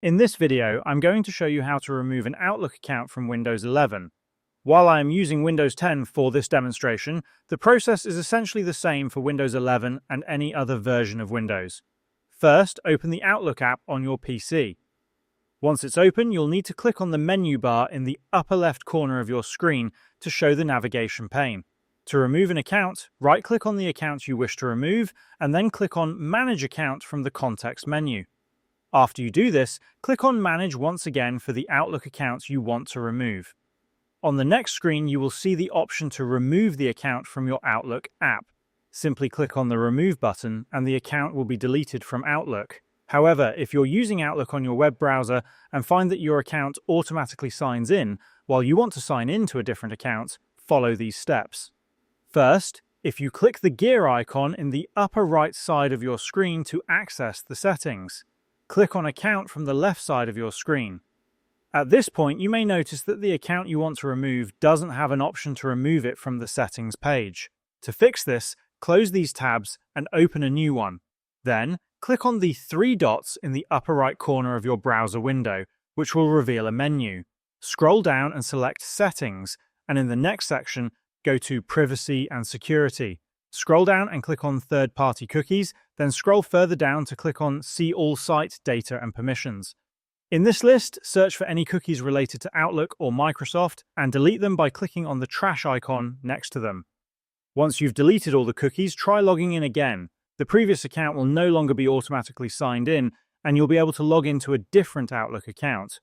In this video, I'm going to show you how to remove an Outlook account from Windows 11. While I am using Windows 10 for this demonstration, the process is essentially the same for Windows 11 and any other version of Windows. First, open the Outlook app on your PC. Once it's open, you'll need to click on the menu bar in the upper left corner of your screen to show the navigation pane. To remove an account, right-click on the account you wish to remove, and then click on Manage Account from the context menu. After you do this, click on Manage once again for the Outlook account you want to remove. On the next screen, you will see the option to remove the account from your Outlook app. Simply click on the Remove button and the account will be deleted from Outlook. However, if you're using Outlook on your web browser and find that your account automatically signs in while you want to sign in to a different account, follow these steps. First, if you click the gear icon in the upper right side of your screen to access the settings, click on Account from the left side of your screen. At this point, you may notice that the account you want to remove doesn't have an option to remove it from the settings page. To fix this, close these tabs and open a new one. Then, click on the three dots in the upper right corner of your browser window, which will reveal a menu. Scroll down and select Settings, and in the next section, go to Privacy and Security. Scroll down and click on Third-Party Cookies, then scroll further down to click on See All Site Data and Permissions. In this list, search for any cookies related to Outlook or Microsoft and delete them by clicking on the trash icon next to them. Once you've deleted all the cookies, try logging in again. The previous account will no longer be automatically signed in, and you'll be able to log into a different Outlook account.